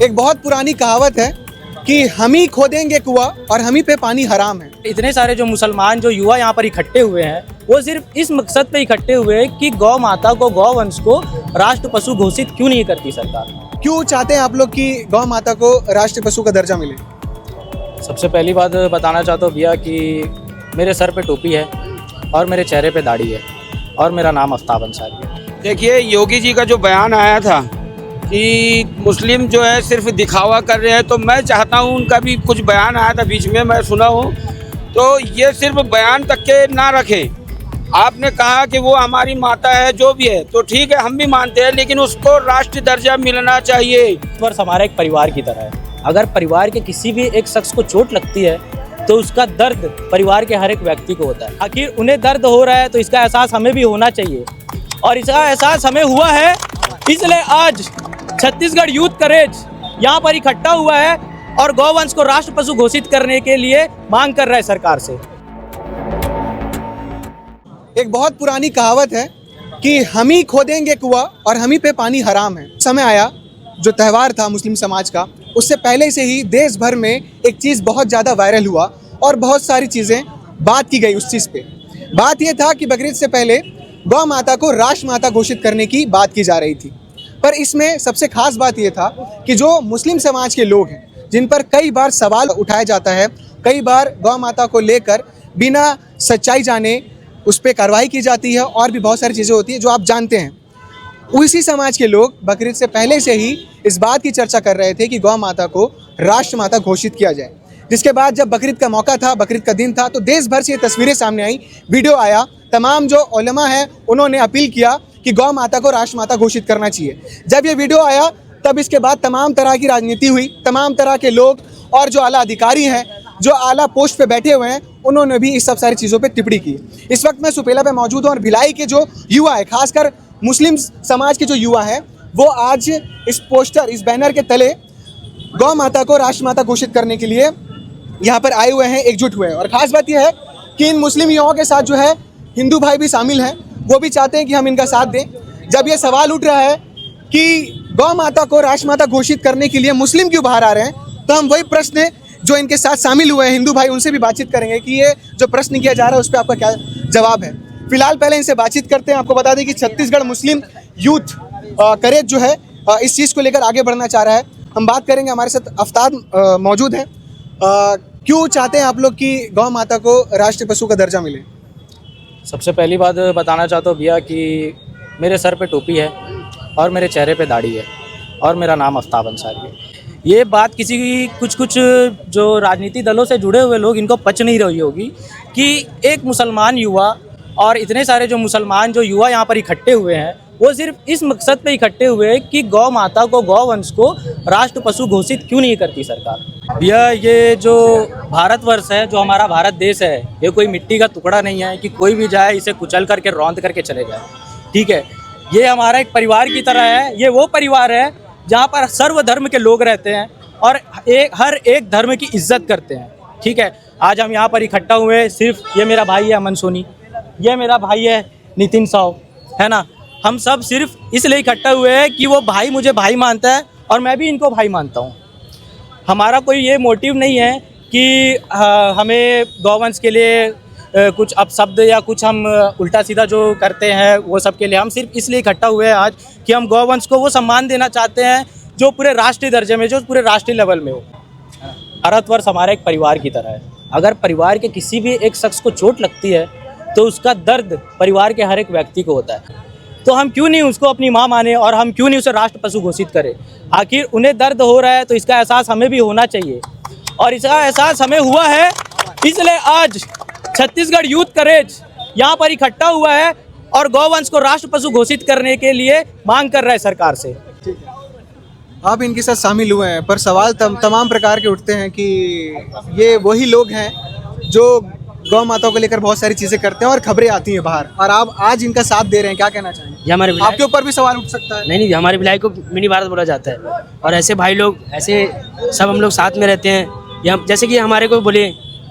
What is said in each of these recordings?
एक बहुत पुरानी कहावत है कि हम ही खोदेंगे कुआं और हम ही पे पानी हराम है। इतने सारे जो मुसलमान जो युवा यहाँ पर इकट्ठे हुए हैं वो सिर्फ इस मकसद पे इकट्ठे हुए हैं कि गौ माता को, गौ वंश को राष्ट्र पशु घोषित क्यों नहीं करती सरकार। क्यों चाहते हैं आप लोग कि गौ माता को राष्ट्रीय पशु का दर्जा मिले? सबसे पहली बात बताना चाहता हूँ भैया कि मेरे सर पे टोपी है और मेरे चेहरे पे दाढ़ी है और मेरा नाम आफ्ताब अंसारी है। देखिए, योगी जी का जो बयान आया था कि मुस्लिम जो है सिर्फ दिखावा कर रहे हैं, तो मैं चाहता हूं उनका भी कुछ बयान आया था बीच में, मैं सुना हूं, तो ये सिर्फ बयान तक के ना रखें। आपने कहा कि वो हमारी माता है, जो भी है तो ठीक है, हम भी मानते हैं, लेकिन उसको राष्ट्रीय दर्जा मिलना चाहिए। वर्ष हमारा एक परिवार की तरह है। अगर परिवार के किसी भी एक शख्स को चोट लगती है तो उसका दर्द परिवार के हर एक व्यक्ति को होता है। आखिर उन्हें दर्द हो रहा है तो इसका एहसास हमें भी होना चाहिए और इसका एहसास हमें हुआ है, इसलिए आज छत्तीसगढ़ यूथ करेज यहाँ पर इकट्ठा हुआ है और गौवंश को राष्ट्र पशु घोषित करने के लिए मांग कर रहा है सरकार से। एक बहुत पुरानी कहावत है कि हम ही खोदेंगे कुआं और हम ही पे पानी हराम है। समय आया, जो त्यौहार था मुस्लिम समाज का, उससे पहले से ही देश भर में एक चीज़ बहुत ज़्यादा वायरल हुआ और बहुत सारी चीज़ें बात की गई उस चीज़ पे। बात यह था कि बकरीद से पहले गौ माता को राष्ट्र माता घोषित करने की बात की जा रही थी। पर इसमें सबसे खास बात यह था कि जो मुस्लिम समाज के लोग हैं, जिन पर कई बार सवाल उठाया जाता है, कई बार गौ माता को लेकर बिना सच्चाई जाने उस पर कार्रवाई की जाती है और भी बहुत सारी चीज़ें होती हैं जो आप जानते हैं। उसी समाज के लोग बकरीद से पहले से ही इस बात की चर्चा कर रहे थे कि गौ माता को राष्ट्र माता घोषित किया जाए। जिसके बाद जब बकरीद का मौका था, बकरीद का दिन था, तो देश भर से ये तस्वीरें सामने आई, वीडियो आया। तमाम जो उलमा हैं उन्होंने अपील किया कि गौ माता को राष्ट्र माता घोषित करना चाहिए। जब ये वीडियो आया तब इसके बाद तमाम तरह की राजनीति हुई, तमाम तरह के लोग और जो आला अधिकारी हैं, जो आला पोस्ट पे बैठे हुए हैं, उन्होंने भी इस सब सारी चीज़ों पे टिप्पणी की। इस वक्त मैं सुपेला पे मौजूद हूँ और भिलाई के जो युवा है, खासकर मुस्लिम समाज के जो युवा हैं, वो आज इस पोस्टर, इस बैनर के तले गौ माता को राष्ट्र माता घोषित करने के लिए यहाँ पर आए हुए हैं, एकजुट हुए हैं। और ख़ास बात यह है कि इन मुस्लिम युवाओं के साथ जो है हिंदू भाई भी शामिल हैं, वो भी चाहते हैं कि हम इनका साथ दें। जब ये सवाल उठ रहा है कि गौ माता को राष्ट्र माता घोषित करने के लिए मुस्लिम क्यों बाहर आ रहे हैं, तो हम वही प्रश्न जो इनके साथ शामिल हुए हैं हिंदू भाई, उनसे भी बातचीत करेंगे कि ये जो प्रश्न किया जा रहा है उस पर आपका क्या जवाब है। फिलहाल पहले इनसे बातचीत करते हैं। आपको बता दें कि छत्तीसगढ़ मुस्लिम यूथ करेज जो है इस चीज़ को लेकर आगे बढ़ना चाह रहा है। हम बात करेंगे, हमारे साथ आफ्ताब मौजूद है। क्यों चाहते हैं आप लोग कि गौ माता को राष्ट्रीय पशु का दर्जा मिले? सबसे पहली बात बताना चाहता हूँ भैया कि मेरे सर पे टोपी है और मेरे चेहरे पे दाढ़ी है और मेरा नाम आफ्ताब अंसारी है। ये बात किसी कुछ जो राजनीतिक दलों से जुड़े हुए लोग, इनको पच नहीं रही होगी कि एक मुसलमान युवा और इतने सारे जो मुसलमान जो युवा यहाँ पर इकट्ठे हुए हैं वो सिर्फ इस मकसद पे इकट्ठे हुए हैं कि गौ माता को, गौ वंश को राष्ट्र पशु घोषित क्यों नहीं करती सरकार। भैया, ये जो भारतवर्ष है, जो हमारा भारत देश है, ये कोई मिट्टी का टुकड़ा नहीं है कि कोई भी जाए इसे कुचल करके रौंद करके चले जाए। ठीक है, ये हमारा एक परिवार की तरह है। ये वो परिवार है जहाँ पर सर्वधर्म के लोग रहते हैं और हर एक धर्म की इज्जत करते हैं। ठीक है, आज हम यहाँ पर इकट्ठा हुए, सिर्फ ये मेरा भाई है अमन सोनी, ये मेरा भाई है नितिन साव, है ना। हम सब सिर्फ इसलिए इकट्ठा हुए हैं कि वो भाई मुझे भाई मानता है और मैं भी इनको भाई मानता हूँ। हमारा कोई ये मोटिव नहीं है कि हमें गौवंश के लिए कुछ अपशब्द या कुछ हम उल्टा सीधा जो करते हैं वो सब के लिए। हम सिर्फ इसलिए इकट्ठा हुए हैं आज कि हम गौवंश को वो सम्मान देना चाहते हैं जो पूरे राष्ट्रीय दर्जे में, जो पूरे राष्ट्रीय लेवल में हो। भारतवर्ष हमारा एक परिवार की तरह है। अगर परिवार के किसी भी एक शख्स को चोट लगती है तो उसका दर्द परिवार के हर एक व्यक्ति को होता है। तो हम क्यों नहीं उसको अपनी माँ माने और हम क्यों नहीं उसे राष्ट्र पशु घोषित करें। आखिर उन्हें दर्द हो रहा है तो इसका एहसास हमें भी होना चाहिए और इसका एहसास हमें हुआ है, इसलिए आज छत्तीसगढ़ यूथ करेज यहाँ पर इकट्ठा हुआ है और गौवंश को राष्ट्र पशु घोषित करने के लिए मांग कर रहा है सरकार से। आप इनके साथ शामिल हुए हैं, पर सवाल तमाम प्रकार के उठते हैं कि ये वही लोग हैं जो गौ माता को लेकर बहुत सारी चीजें करते हैं और खबरें आती हैं बाहर, और आप आज इनका साथ दे रहे हैं। क्या कहना चाहेंगे? ये हमारे आपके ऊपर भी सवाल उठ सकता है। नहीं, हमारे भिलाई को मिनी भारत बोला जाता है और ऐसे भाई लोग, ऐसे सब हम लोग साथ में रहते हैं। या जैसे कि हमारे को बोले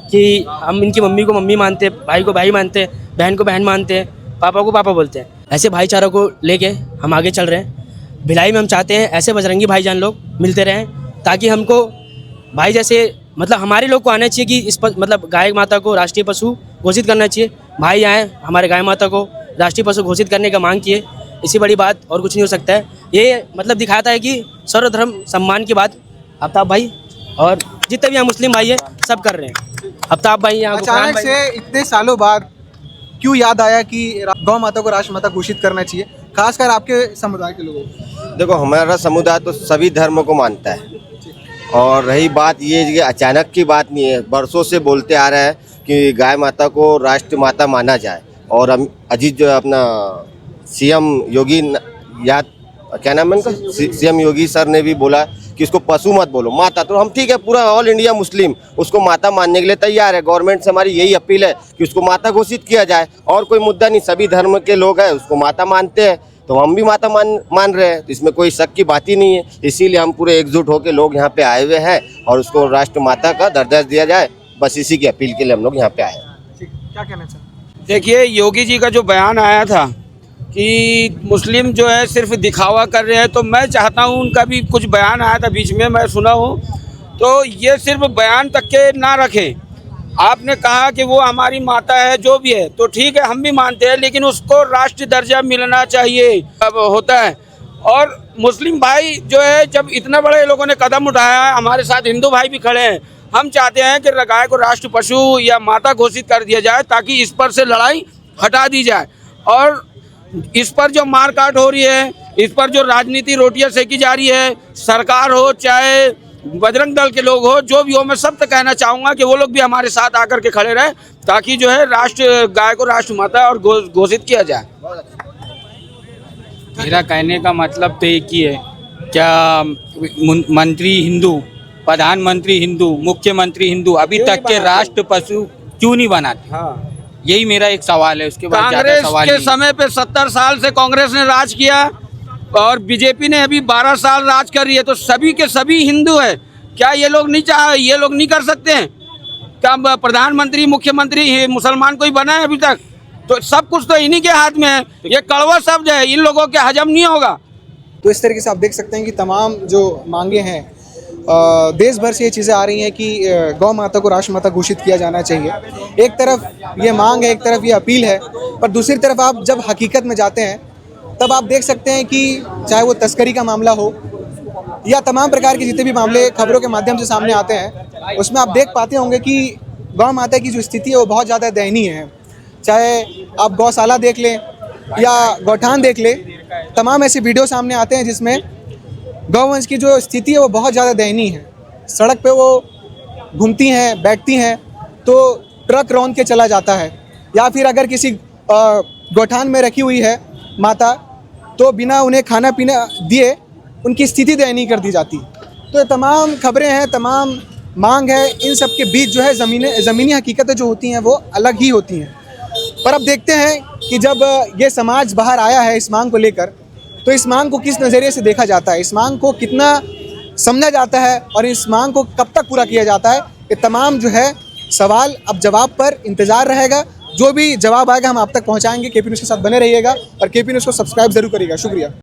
कि हम इनकी मम्मी को मम्मी मानते हैं, भाई को भाई मानते हैं, बहन को बहन मानते हैं, पापा को पापा बोलते हैं। ऐसे भाईचारा को लेके हम आगे चल रहे हैं। भिलाई में हम चाहते हैं ऐसे बजरंगी भाईजान लोग मिलते रहें ताकि हमको भाई जैसे मतलब हमारे लोग को आना चाहिए कि मतलब गाय माता को राष्ट्रीय पशु घोषित करना चाहिए। भाई आए हमारे गाय माता को राष्ट्रीय पशु घोषित करने का मांग किए, इससे बड़ी बात और कुछ नहीं हो सकता है। ये मतलब दिखाता है कि सर्वधर्म सम्मान की बात आफ्ताब भाई और जितने भी यहाँ मुस्लिम भाई है सब कर रहे हैं। आफ्ताब भाई यहाँ अचानक से इतने सालों बाद क्यों याद आया कि गौ माता को राष्ट्रमाता घोषित करना चाहिए, खासकर आपके समुदाय के लोगों को? देखो, हमारा समुदाय तो सभी धर्मों को मानता है और रही बात ये कि अचानक की बात नहीं है, बरसों से बोलते आ रहा है कि गाय माता को राष्ट्र माता माना जाए। और अजीत जो अपना सीएम योगी याद क्या नाम है उनका, सीएम योगी सर ने भी बोला कि उसको पशु मत बोलो, माता। तो हम ठीक है, पूरा ऑल इंडिया मुस्लिम उसको माता मानने के लिए तैयार है। गवर्नमेंट से हमारी यही अपील है कि उसको माता घोषित किया जाए, और कोई मुद्दा नहीं। सभी धर्म के लोग हैं उसको माता मानते हैं, तो हम भी माता मान रहे हैं, तो इसमें कोई शक की बात ही नहीं है। इसीलिए हम पूरे एकजुट होकर लोग यहाँ पे आए हुए हैं और उसको राष्ट्र माता का दर्जा दिया जाए, बस इसी की अपील के लिए हम लोग यहाँ पे आए हैं। क्या कहना चाहते? देखिए, योगी जी का जो बयान आया था कि मुस्लिम जो है सिर्फ दिखावा कर रहे हैं, तो मैं चाहता हूँ उनका भी कुछ बयान आया था बीच में, मैं सुना हूँ, तो ये सिर्फ बयान तक के ना रखें। आपने कहा कि वो हमारी माता है, जो भी है तो ठीक है, हम भी मानते हैं, लेकिन उसको राष्ट्रीय दर्जा मिलना चाहिए। अब होता है। और मुस्लिम भाई जो है, जब इतना बड़े लोगों ने कदम उठाया है, हमारे साथ हिंदू भाई भी खड़े हैं, हम चाहते हैं कि गाय को राष्ट्र पशु या माता घोषित कर दिया जाए, ताकि इस पर से लड़ाई हटा दी जाए। और इस पर जो मारकाट हो रही है, इस पर जो राजनीति रोटियां सेकी जा रही है, सरकार हो चाहे बजरंग दल के लोग हो, जो भी हो, मैं सब तक कहना चाहूँगा कि वो लोग भी हमारे साथ आकर के खड़े रहे, ताकि जो है गाय को राष्ट्र माता और घोषित किया जाए। मेरा कहने का मतलब तो एक ही है, क्या मंत्री हिंदू, प्रधानमंत्री हिंदू, मुख्यमंत्री हिंदू, अभी तक के राष्ट्र पशु क्यों नहीं बनाते? हाँ, यही मेरा एक सवाल है। उसके बाद कांग्रेस के समय पे 70 साल से कांग्रेस ने राज किया और बीजेपी ने अभी 12 साल राज कर रही है, तो सभी के सभी हिंदू है। क्या ये लोग नहीं कर सकते हैं? क्या प्रधानमंत्री मुख्यमंत्री मुसलमान कोई बना है अभी तक? तो सब कुछ तो इन्हीं के हाथ में है। ये कड़वा शब्द है, इन लोगों के हजम नहीं होगा। तो इस तरीके से आप देख सकते हैं कि तमाम जो मांगे हैं, देश भर से ये चीज़ें आ रही हैं कि गौ माता को राष्ट्रमाता घोषित किया जाना चाहिए। एक तरफ ये मांग है, एक तरफ ये अपील है, पर दूसरी तरफ आप जब हकीकत में जाते हैं तब आप देख सकते हैं कि चाहे वो तस्करी का मामला हो या तमाम प्रकार के जितने भी मामले खबरों के माध्यम से सामने आते हैं, उसमें आप देख पाते होंगे कि गौ माता की जो स्थिति है वो बहुत ज़्यादा दयनीय है। चाहे आप गौशाला देख लें या गौठान देख लें, तमाम ऐसे वीडियो सामने आते हैं जिसमें गौवंश की जो स्थिति है वो बहुत ज़्यादा दयनीय है। सड़क पे वो घूमती हैं, बैठती हैं, तो ट्रक रौंद के चला जाता है, या फिर अगर किसी गौठान में रखी हुई है माता, तो बिना उन्हें खाना पीना दिए उनकी स्थिति दयनीय कर दी जाती। तो ये तमाम खबरें हैं, तमाम मांग है, इन सब के बीच जो है ज़मीनी हकीकतें जो होती हैं वो अलग ही होती हैं। पर अब देखते हैं कि जब ये समाज बाहर आया है इस मांग को लेकर, तो इस मांग को किस नज़रिए से देखा जाता है, इस मांग को कितना समझा जाता है और इस मांग को कब तक पूरा किया जाता है, ये तमाम जो है सवाल अब जवाब पर इंतज़ार रहेगा। जो भी जवाब आएगा हम आप तक पहुंचाएंगे। केपी न्यूज़ के साथ बने रहिएगा और केपी न्यूज़ को सब्सक्राइब जरूर करिएगा। शुक्रिया।